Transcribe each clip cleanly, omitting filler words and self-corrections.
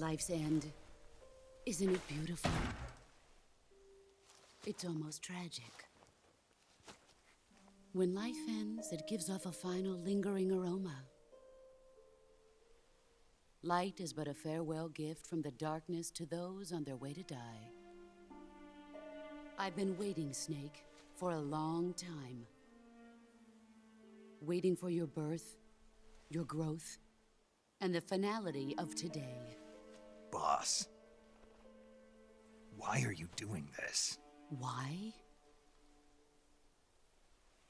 Life's end. Isn't it beautiful? It's almost tragic. When life ends, it gives off a final lingering aroma. Light is but a farewell gift from the darkness to those on their way to die. I've been waiting, Snake, for a long time. Waiting for your birth, your growth, and the finality of today. Boss, why are you doing this? Why?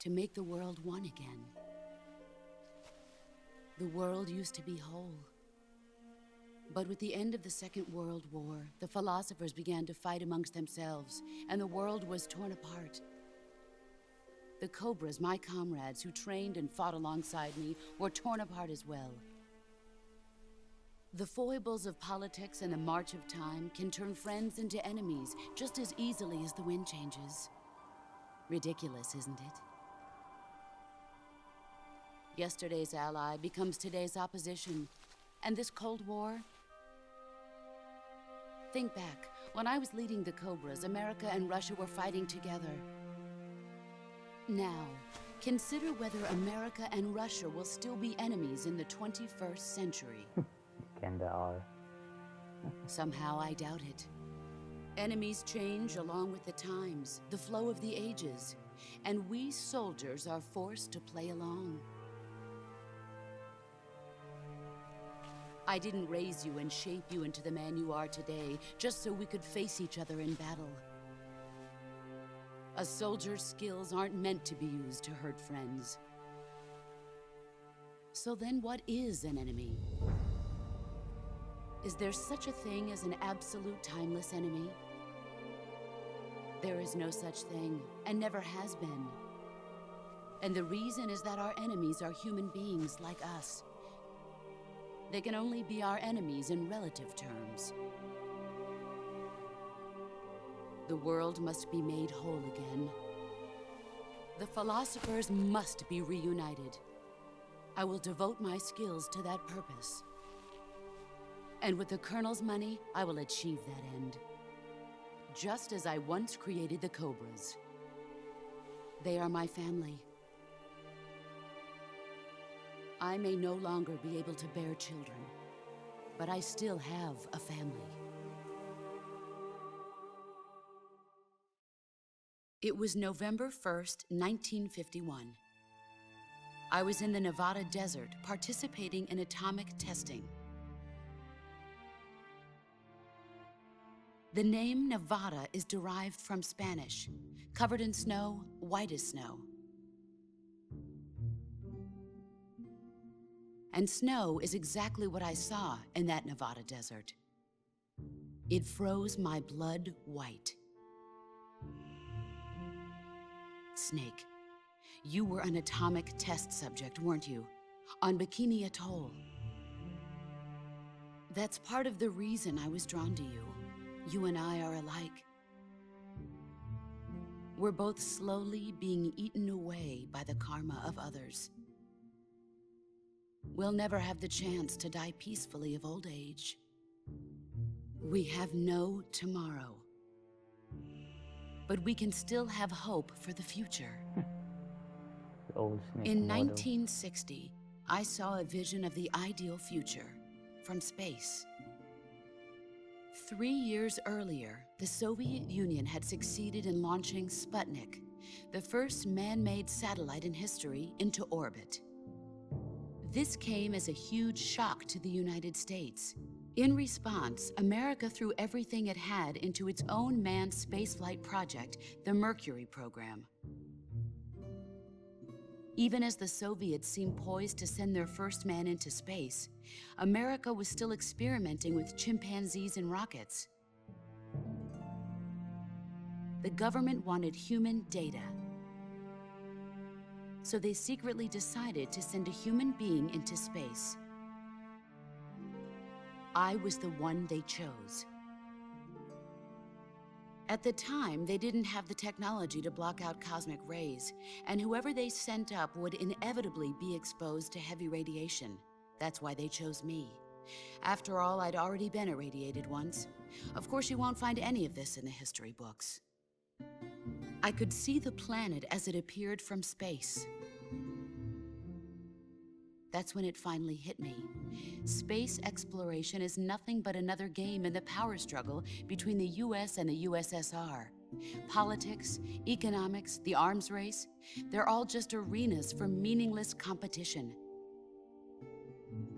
To make the world one again. The world used to be whole. But with the end of the Second World War, the philosophers began to fight amongst themselves, and the world was torn apart. The Cobras, my comrades who trained and fought alongside me, were torn apart as well. The foibles of politics and the march of time can turn friends into enemies just as easily as the wind changes. Ridiculous, isn't it? Yesterday's ally becomes today's opposition, and this Cold War? Think back. When I was leading the Cobras, America and Russia were fighting together. Now, consider whether America and Russia will still be enemies in the 21st century. Kinda are. Somehow I doubt it. Enemies change along with the times, the flow of the ages, and we soldiers are forced to play along. I didn't raise you and shape you into the man you are today just so we could face each other in battle. A soldier's skills aren't meant to be used to hurt friends. So then what is an enemy? Is there such a thing as an absolute timeless enemy? There is no such thing, and never has been. And the reason is that our enemies are human beings like us. They can only be our enemies in relative terms. The world must be made whole again. The philosophers must be reunited. I will devote my skills to that purpose. And with the Colonel's money, I will achieve that end. Just as I once created the Cobras. They are my family. I may no longer be able to bear children, but I still have a family. It was November 1st, 1951. I was in the Nevada desert participating in atomic testing. The name Nevada is derived from Spanish, covered in snow, white as snow. And snow is exactly what I saw in that Nevada desert. It froze my blood white. Snake, you were an atomic test subject, weren't you? On Bikini Atoll. That's part of the reason I was drawn to you. You and I are alike. We're both slowly being eaten away by the karma of others. We'll never have the chance to die peacefully of old age. We have no tomorrow. But we can still have hope for the future. The old Snake In model. 1960, I saw a vision of the ideal future from space. 3 years earlier, the Soviet Union had succeeded in launching Sputnik, the first man-made satellite in history, into orbit. This came as a huge shock to the United States. In response, America threw everything it had into its own manned spaceflight project, the Mercury program. Even as the Soviets seemed poised to send their first man into space, America was still experimenting with chimpanzees and rockets. The government wanted human data. So they secretly decided to send a human being into space. I was the one they chose. At the time, they didn't have the technology to block out cosmic rays, and whoever they sent up would inevitably be exposed to heavy radiation. That's why they chose me. After all, I'd already been irradiated once. Of course, you won't find any of this in the history books. I could see the planet as it appeared from space. That's when it finally hit me. Space exploration is nothing but another game in the power struggle between the US and the USSR. Politics, economics, the arms race, they're all just arenas for meaningless competition.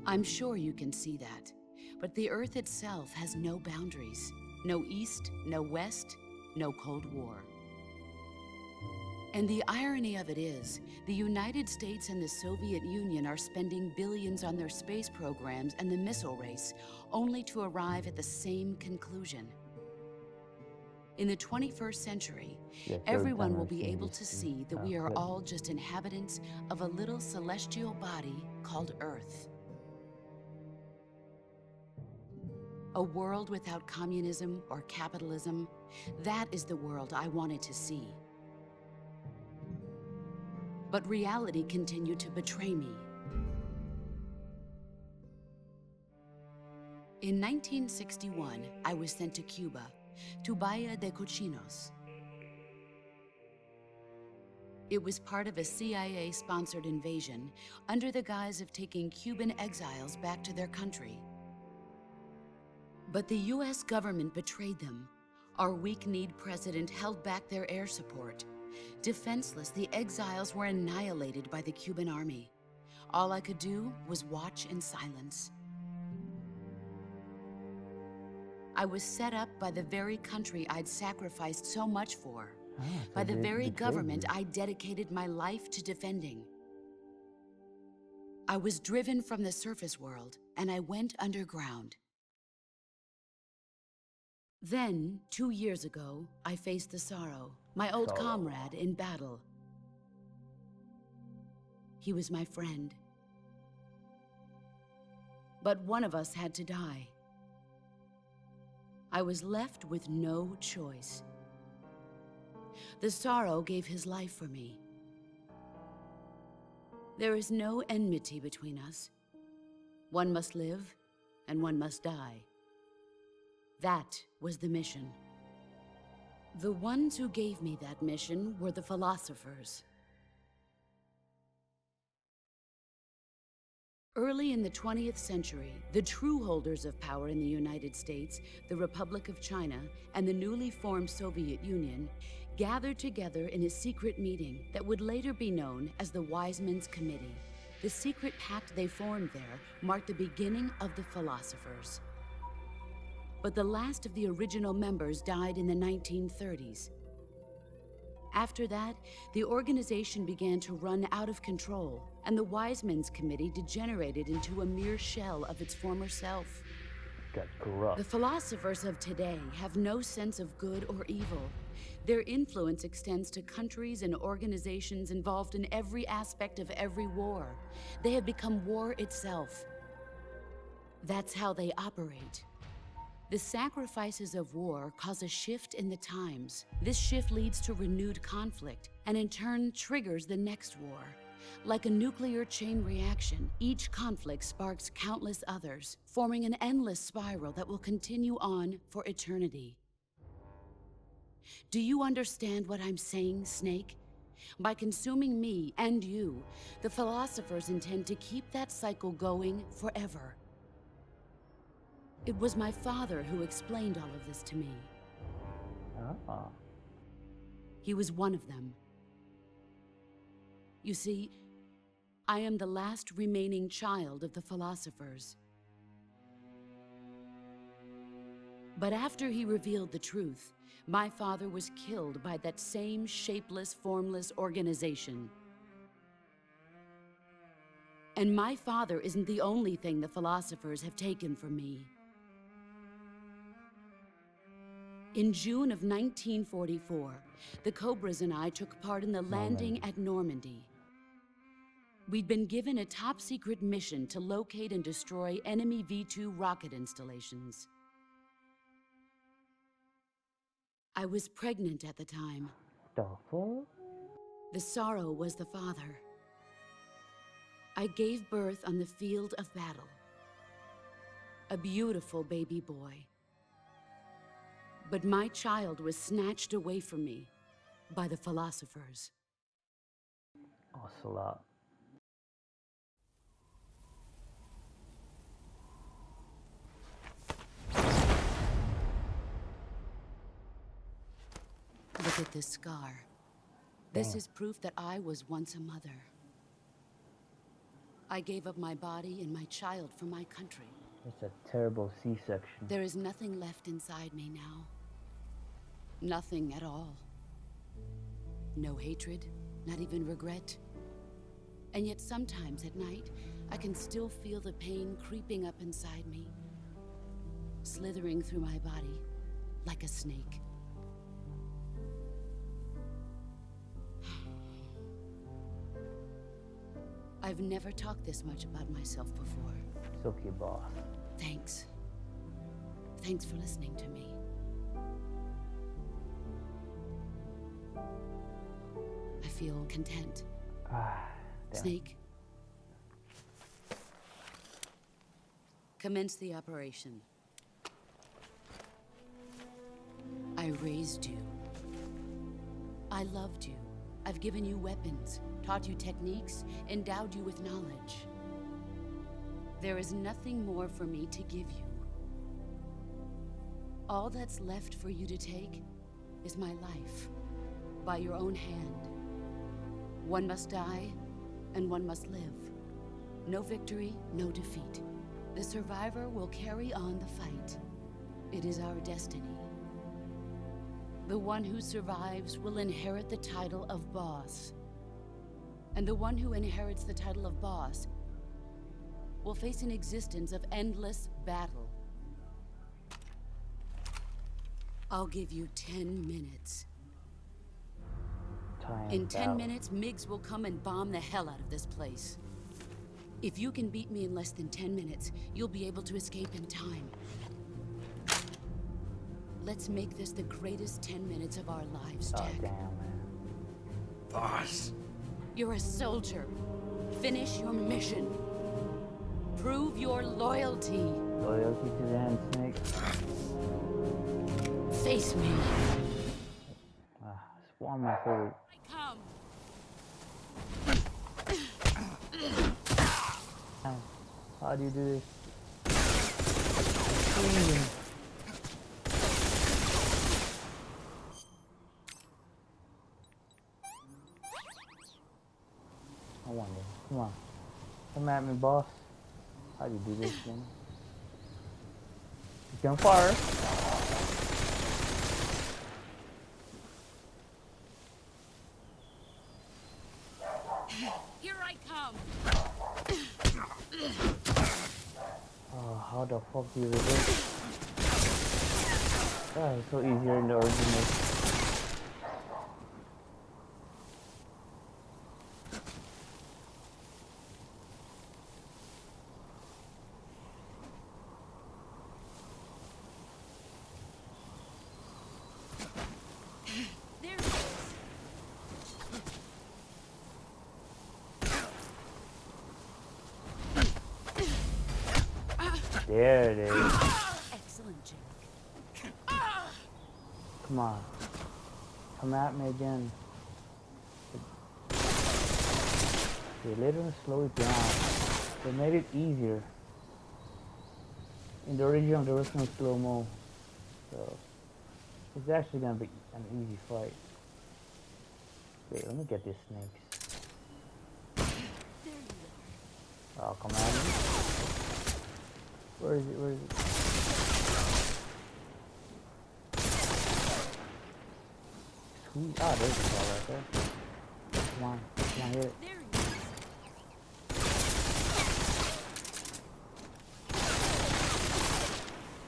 I'm sure you can see that, but the Earth itself has no boundaries. No East, no West, no Cold War. And the irony of it is, the United States and the Soviet Union are spending billions on their space programs and the missile race, only to arrive at the same conclusion. In the 21st century, Yes, everyone will be able to see that we are all just inhabitants of a little celestial body called Earth. A world without communism or capitalism, that is the world I wanted to see. But reality continued to betray me. In 1961, I was sent to Cuba, to Bahia de Cochinos. It was part of a CIA-sponsored invasion under the guise of taking Cuban exiles back to their country. But the US government betrayed them. Our weak-kneed president held back their air support. Defenseless, the exiles were annihilated by the Cuban army. All I could do was watch in silence. I was set up by the very country I'd sacrificed so much for, by the very government I dedicated my life to defending. I was driven from the surface world, and I went underground. Then, 2 years ago, I faced the Sorrow, my old comrade in battle. He was my friend. But one of us had to die. I was left with no choice. The Sorrow gave his life for me. There is no enmity between us. One must live, and one must die. That was the mission. The ones who gave me that mission were the philosophers. Early in the 20th century, the true holders of power in the United States, the Republic of China, and the newly formed Soviet Union gathered together in a secret meeting that would later be known as the Wiseman's Committee. The secret pact they formed there marked the beginning of the philosophers. But the last of the original members died in the 1930s. After that, the organization began to run out of control, and the Wiseman's Committee degenerated into a mere shell of its former self. Got corrupt. The philosophers of today have no sense of good or evil. Their influence extends to countries and organizations involved in every aspect of every war. They have become war itself. That's how they operate. The sacrifices of war cause a shift in the times. This shift leads to renewed conflict, and in turn triggers the next war. Like a nuclear chain reaction, each conflict sparks countless others, forming an endless spiral that will continue on for eternity. Do you understand what I'm saying, Snake? By consuming me and you, the philosophers intend to keep that cycle going forever. It was my father who explained all of this to me. Ah. He was one of them. You see, I am the last remaining child of the philosophers. But after he revealed the truth, my father was killed by that same shapeless, formless organization. And my father isn't the only thing the philosophers have taken from me. In June of 1944, the Cobras and I took part in the landing at Normandy. We'd been given a top-secret mission to locate and destroy enemy V-2 rocket installations. I was pregnant at the time. The fuck? The Sorrow was the father. I gave birth on the field of battle. a beautiful baby boy. But my child was snatched away from me by the philosophers. Ocelot. Look at this scar. This Damn. is proof that I was once a mother. I gave up my body and my child for my country. It's a terrible C-section. There is nothing left inside me now. Nothing at all. No hatred, not even regret. And yet sometimes at night, I can still feel the pain creeping up inside me, slithering through my body like a snake. I've never talked this much about myself before. It's okay, boss. Thanks. Thanks for listening to me. I feel content. Ah, damn. Snake. Commence the operation. I raised you. I loved you. I've given you weapons, taught you techniques, endowed you with knowledge. There is nothing more for me to give you. All that's left for you to take is my life, by your own hand. One must die, and one must live. No victory, no defeat. The survivor will carry on the fight. It is our destiny. The one who survives will inherit the title of boss. And the one who inherits the title of boss will face an existence of endless battle. I'll give you 10 minutes. In 10 minutes, Miggs will come and bomb the hell out of this place. If you can beat me in less than 10 minutes, you'll be able to escape in time. Let's make this the greatest 10 minutes of our lives, Oh, Jack. damn, man. Boss. You're a soldier. Finish your mission. Prove your loyalty. Loyalty to the end, Snake. Face me. It's one of my favorite. Come. How do you do this? Freezing. I wonder. Come on. Come at me, boss. How do you do this thing? You can fire. Here I come. Oh, how the fuck do you resist? God, it's so easier in the original. There it is. There it is. Excellent, Jack. Come on. Come at me again. They literally slow it down. They made it easier. In the original, there was no slow-mo. So, it's actually gonna be an easy fight. Wait, let me get these snakes. There you are. Oh, come at me. Where is it? Where is it? Sweet. Ah, there's a ball right there. Come on. Come on, hit it. There he is.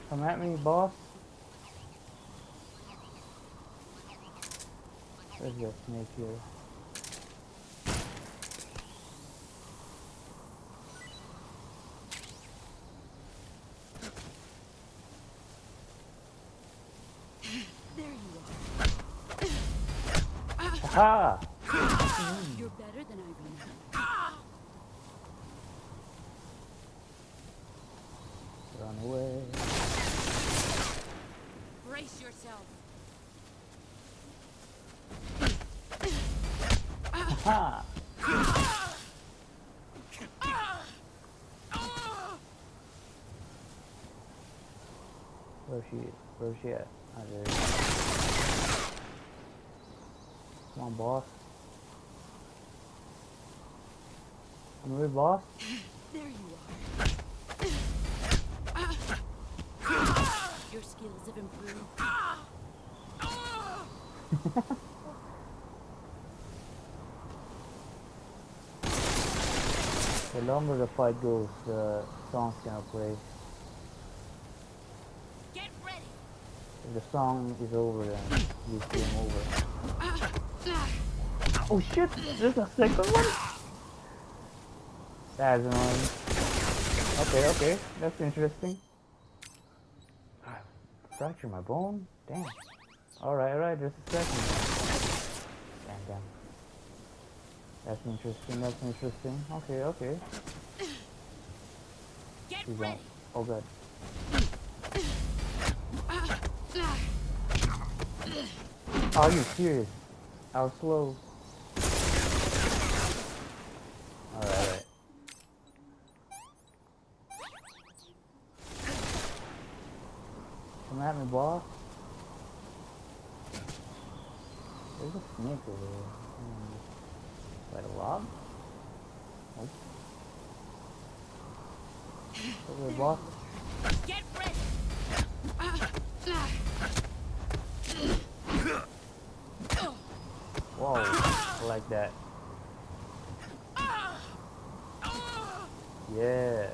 Come at me, boss. There's your snake here. There you are. Ha! You're better than I remember. Run away. Brace yourself. Ha! Where's she at? Oh, there it is. Come on, boss. Come here, boss. There you are. Your skills have improved. The longer the fight goes, the song's gonna play. Get ready. If the song is over, then it's game over. Oh shit! There's a second one? That's annoying. Okay, that's interesting. Fracture my bone? Damn. Alright, there's a second one. Damn. That's interesting. Okay. Get She's ready. on. Oh god. Are you serious? How slow? Alright. Come at me, boss. There's a snake over there. By the log? Nope. Over there, boss. Get ready. Whoa, I like that. Yeah,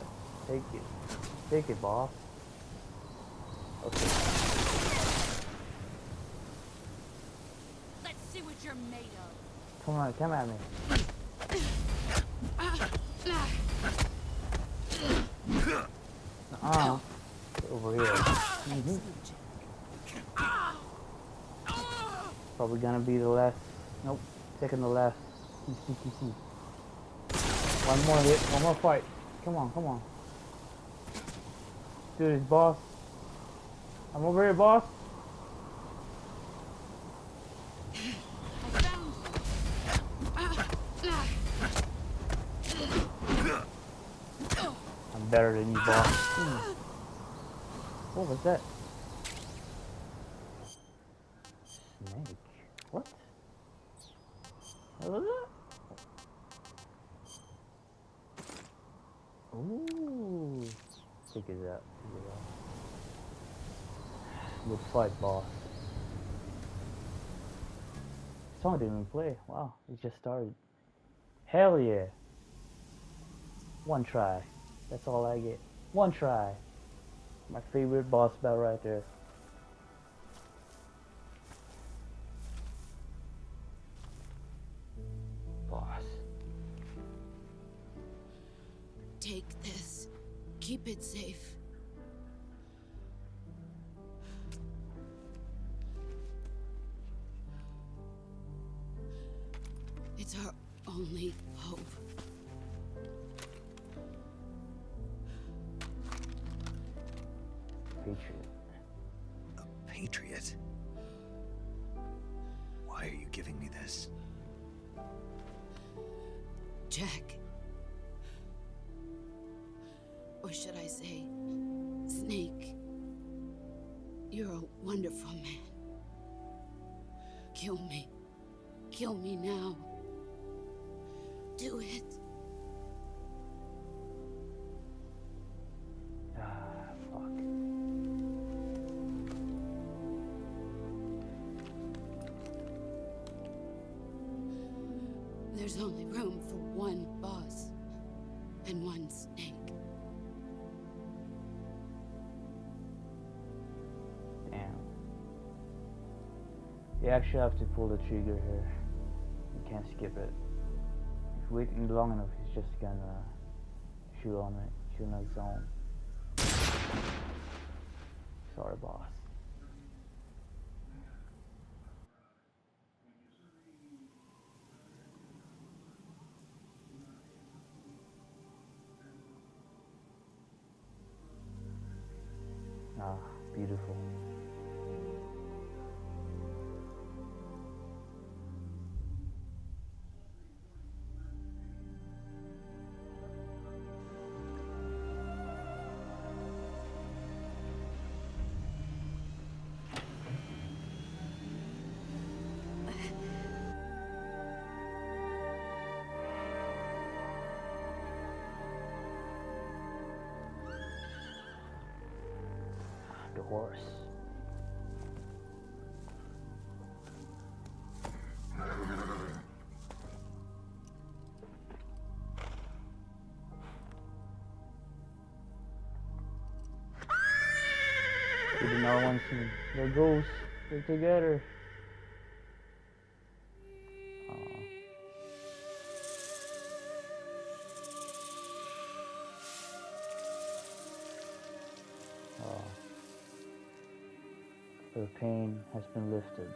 take it, boss. Okay. Let's see what you're made of. Come on, come at me. Over here. Probably gonna be the last. Nope, second to last. One more hit, one more fight. Come on. Do this, boss. I'm over here, boss. I found you. I'm better than you, boss. What was that? Snake. What? What was that? Ooh. Check it out. Good fight, boss. Song didn't even play. Wow, it just started. Hell yeah. One try. That's all I get. One try. My favorite boss battle right there. Boss. Take this. Keep it safe. It's our only hope. Patriot. A patriot? Why are you giving me this? Jack. Or should I say, Snake. You're a wonderful man. Kill me. Kill me now. Do it. Fuck. There's only room for one boss and one snake. Damn. You actually have to pull the trigger here. You can't skip it. If waiting long enough, he's just gonna shoot on his own. Sorry, boss. Beautiful. The horse. We did not want to. They're ghosts. They're together. Aw. Aw. Her pain has been lifted.